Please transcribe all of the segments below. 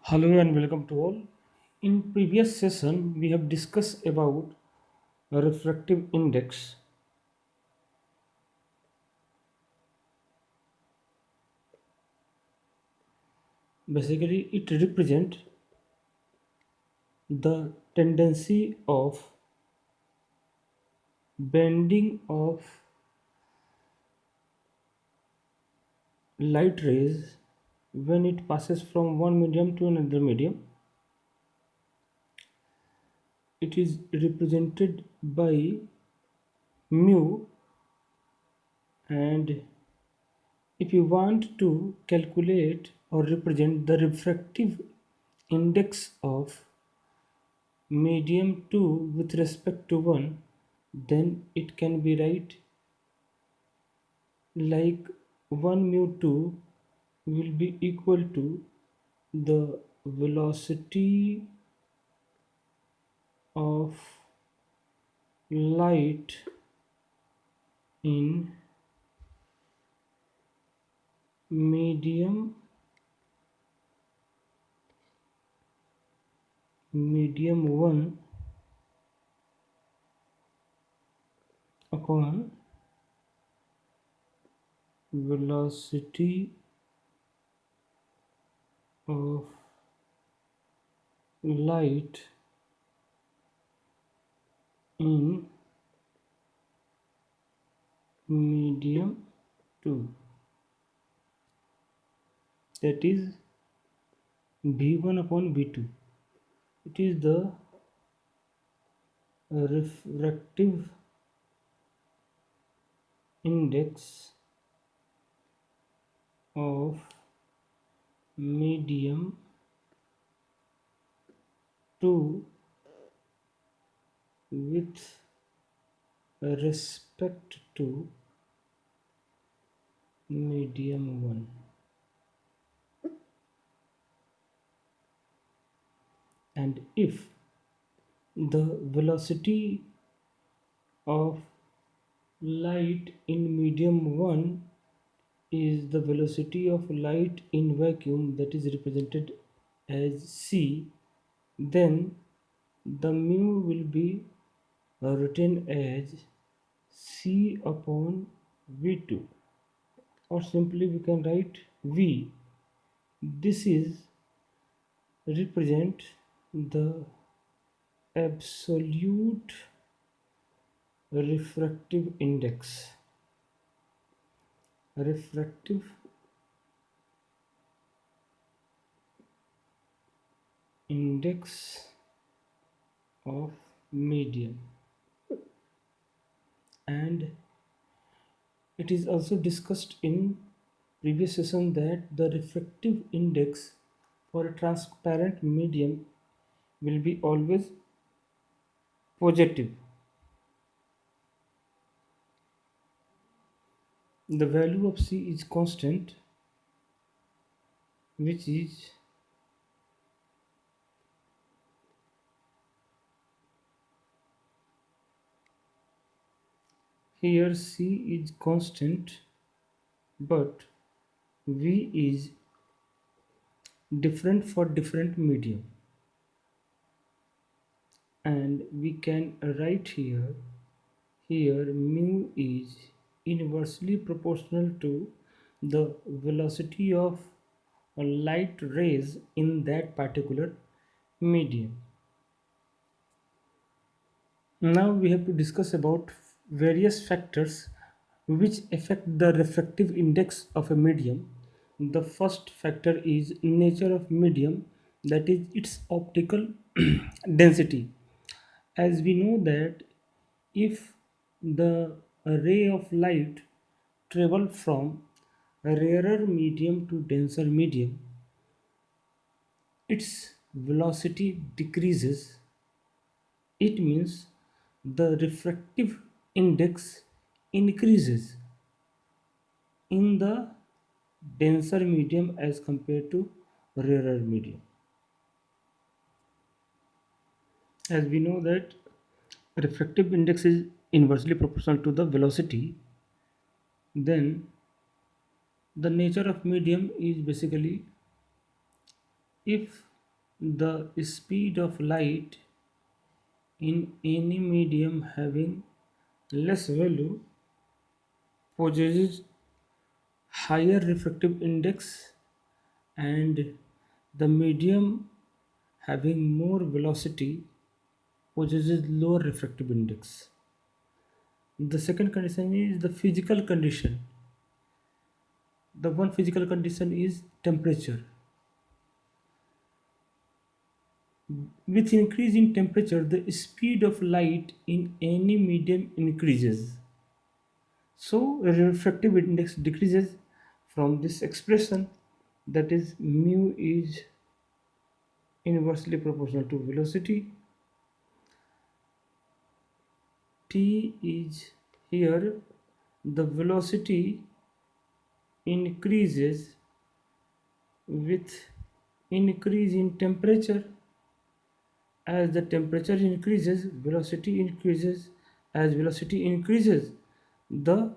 Hello and welcome to all. In previous session, we have discussed about a refractive index. Basically, it represents the tendency of bending of light rays when it passes from one medium to another medium. It is represented by mu, and if you want to calculate or represent the refractive index of medium 2 with respect to 1, then it can be right like 1 mu 2 will be equal to the velocity of light in medium 1 upon velocity of light in medium 2, that is v1 upon v2. It is the refractive index of medium 2 with respect to medium 1. And if the velocity of light in medium 1 is the velocity of light in vacuum, that is represented as c, then the mu will be written as c upon v2, or simply we can write v. This is represent the absolute refractive index. Refractive index of medium. And it is also discussed in previous session that the refractive index for a transparent medium will be always positive. The value of c is constant, which is here c is constant, but v is different for different medium, and we can write here mu is inversely proportional to the velocity of light rays in that particular medium. Now we have to discuss about various factors which affect the refractive index of a medium. The first factor is nature of medium, that is its optical density. As we know that if the ray of light travel from a rarer medium to denser medium, its velocity decreases. It means the refractive index increases in the denser medium as compared to rarer medium. As we know that refractive index is inversely proportional to the velocity, then the nature of medium is basically if the speed of light in any medium having less value possesses higher refractive index, and the medium having more velocity possesses lower refractive index. The second condition is the physical condition. The one physical condition is temperature. With increase in temperature, the speed of light in any medium increases. So refractive index decreases from this expression, that is mu is inversely proportional to velocity. T is here the velocity increases with increase in temperature. As the temperature increases, velocity increases. As velocity increases, the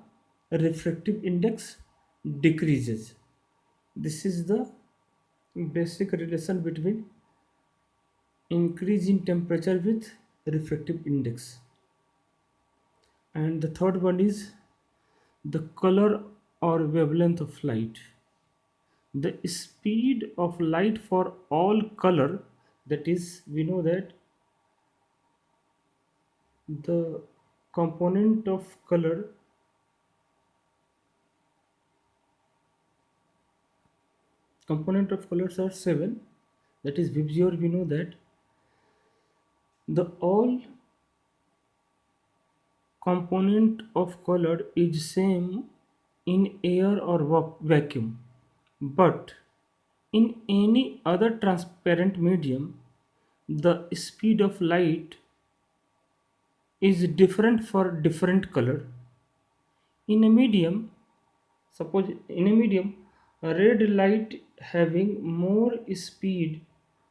refractive index decreases. This is the basic relation between increase in temperature with refractive index. And the third one is the color or wavelength of light. The speed of light for all color, that is, we know that the component of color component of colors are seven, that is Vibgyor. We know that the all component of color is same in air or vacuum, but in any other transparent medium the speed of light is different for different color. In a medium, suppose in a medium, a red light having more speed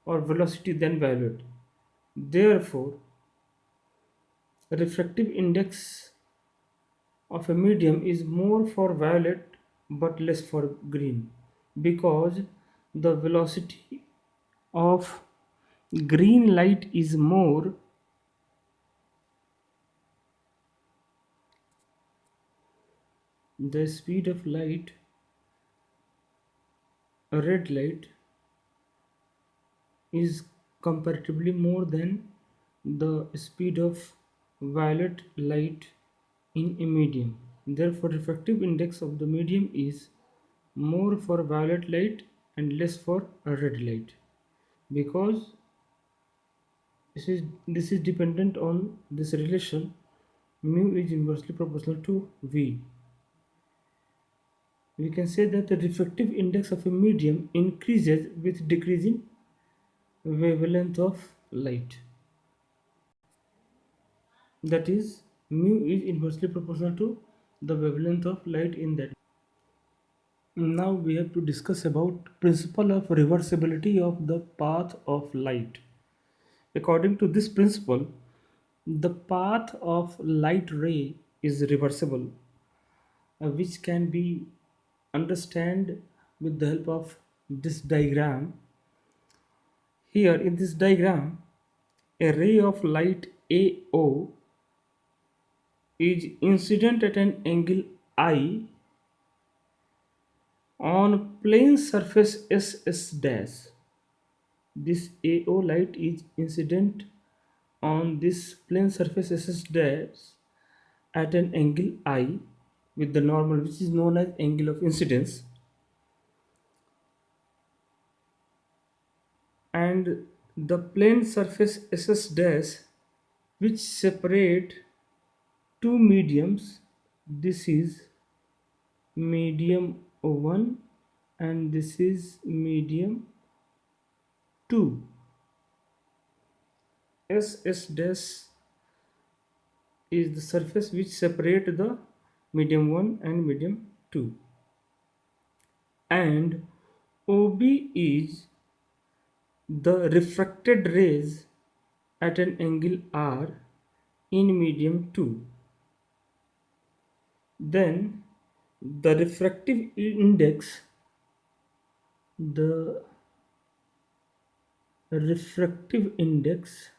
or velocity than violet. Therefore, refractive index of a medium is more for violet but less for green, because the velocity of green light is more. The speed of light, a red light, is comparatively more than the speed of violet light in a medium. Therefore, refractive index of the medium is more for violet light and less for a red light, because this is dependent on this relation. Mu is inversely proportional to V. We can say that the refractive index of a medium increases with decreasing wavelength of light. That is, mu is inversely proportional to the wavelength of light in that. Now we have to discuss about principle of reversibility of the path of light. According to this principle, the path of light ray is reversible, which can be understand with the help of this diagram. Here in this diagram, a ray of light AO is incident at an angle I on plane surface SS dash. This AO light is incident on this plane surface SS dash at an angle I with the normal, which is known as angle of incidence, and the plane surface SS dash which separate two mediums. This is medium 1 and this is medium 2. SS dash is the surface which separate the medium 1 and medium 2, and OB is the refracted rays at an angle R in medium 2. Then the refractive index, the refractive index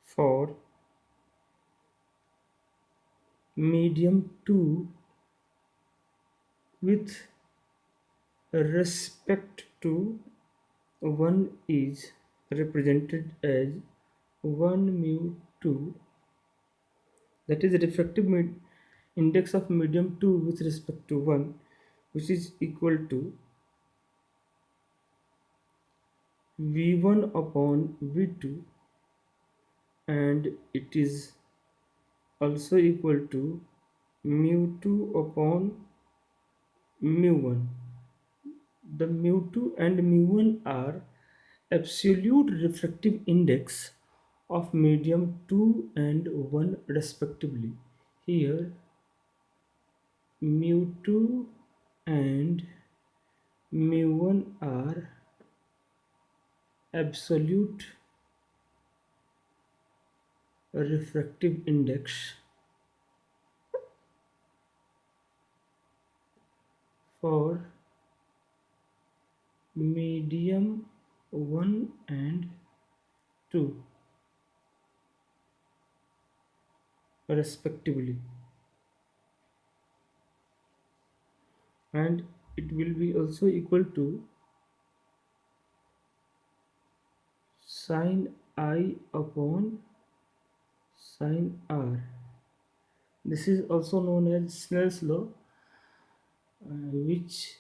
for medium 2 with respect to 1 is represented as 1 mu 2, that is the refractive index of medium 2 with respect to 1, which is equal to v1 upon v2, and it is also equal to mu 2 upon mu 1. The mu 2 and mu 1 are absolute refractive index of medium 2 and 1 respectively. Here mu 2 and mu 1 are absolute refractive index for medium 1 and 2 respectively, and it will be also equal to sin I upon sin R. This is also known as Snell's law, which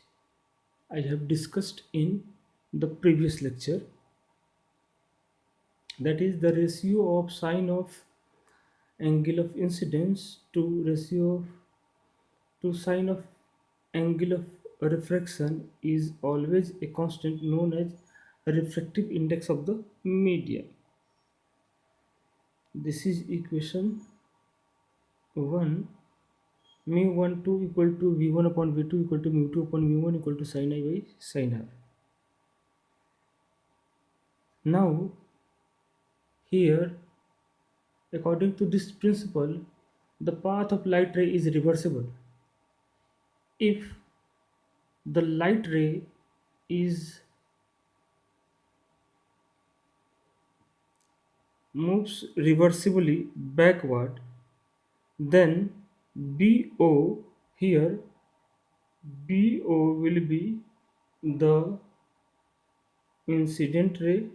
I have discussed in the previous lecture. That is the ratio of sine of angle of incidence to ratio to sine of angle of refraction is always a constant known as refractive index of the medium. This is equation 1. Mu 1 2 equal to v1 upon v2 equal to mu 2 upon mu1 equal to sin I by sin r. Now here, according to this principle, the path of light ray is reversible. If the light ray is moves reversibly backward, then BO here, BO will be the incident ray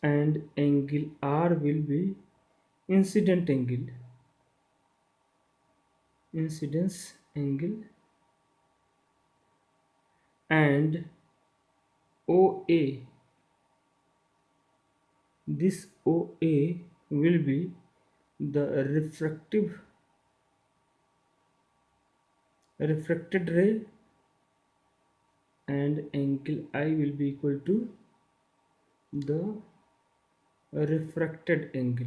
and angle R will be incident angle, incidence angle, and OA, this OA will be the refracted ray, and angle I will be equal to the refracted angle.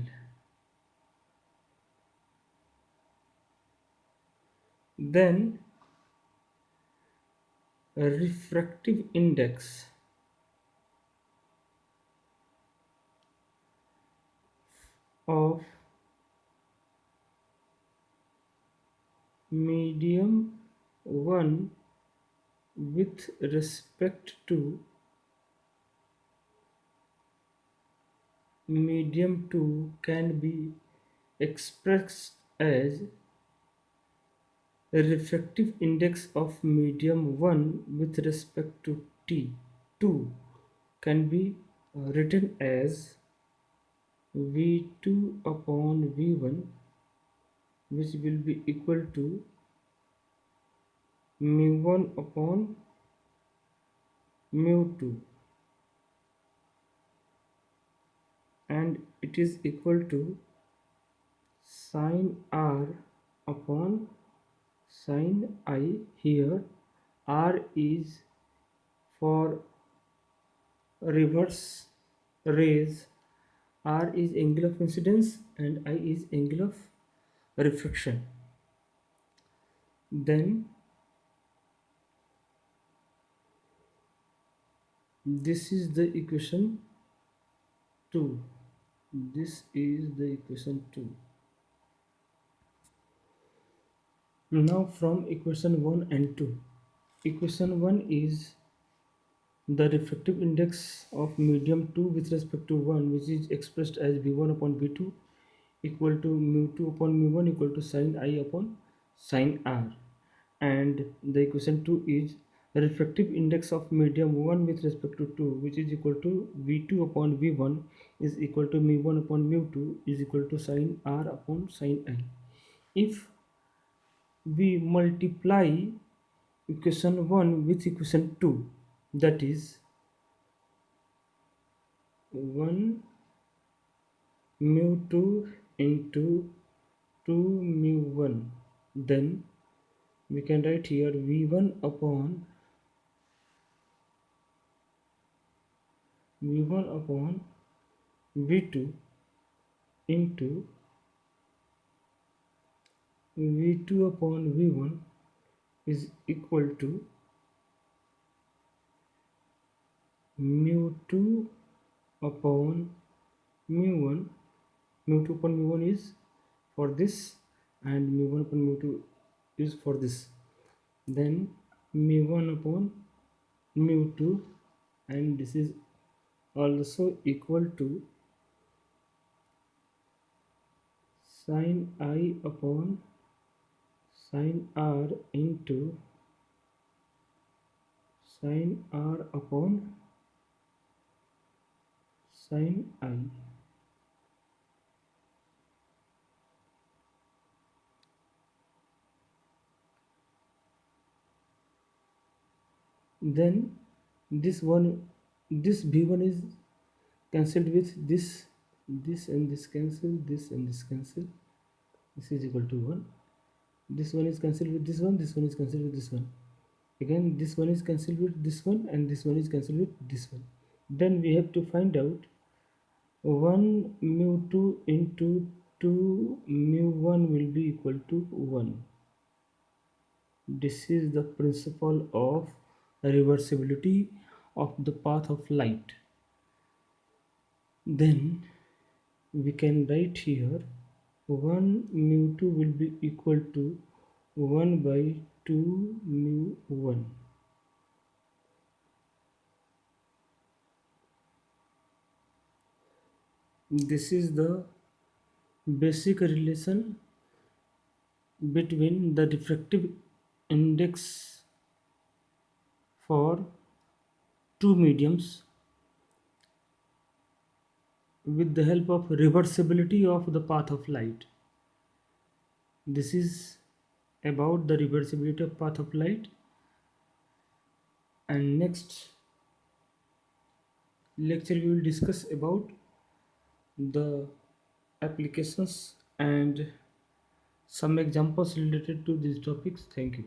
Then refractive index of medium 1 with respect to medium 2 can be expressed as a refractive index of medium 1 with respect to t 2 can be written as v2 upon v1, which will be equal to mu1 upon mu2, and it is equal to sin r upon sin I. Here r is for reverse rays, r is angle of incidence and I is angle of refraction. Then this is the equation 2. This is the equation 2. Now from equation 1 and 2. Equation 1 is the refractive index of medium 2 with respect to 1, which is expressed as v1 upon v2 equal to mu2 upon mu1 equal to sin I upon sin r. And the equation 2 is the refractive index of medium 1 with respect to 2, which is equal to v2 upon v1 is equal to mu1 upon mu2 is equal to sin r upon sin I. If we multiply equation 1 with equation 2, that is 1 mu2 into 2 mu1, then we can write here v1 upon v2 into v2 upon v1 is equal to mu2 upon mu1. Mu2 upon mu1 is for this and mu1 upon mu2 is for this. Then mu1 upon mu2, and this is also equal to sin I upon sin r into sin r upon sin I. Then this v1 is cancelled with this and this cancel, this and this cancel, this is equal to 1. This one is cancelled with this one, this one is cancelled with this one, again this one is cancelled with this one, and this one is cancelled with this one. Then we have to find out 1 mu2 into 2 mu1 will be equal to 1. This is the principle of reversibility of the path of light. Then we can write here 1 mu2 will be equal to 1 by 2 mu1. This is the basic relation between the refractive index for two mediums with the help of reversibility of the path of light. This is about the reversibility of path of light. And next lecture we will discuss about the applications and some examples related to these topics. Thank you.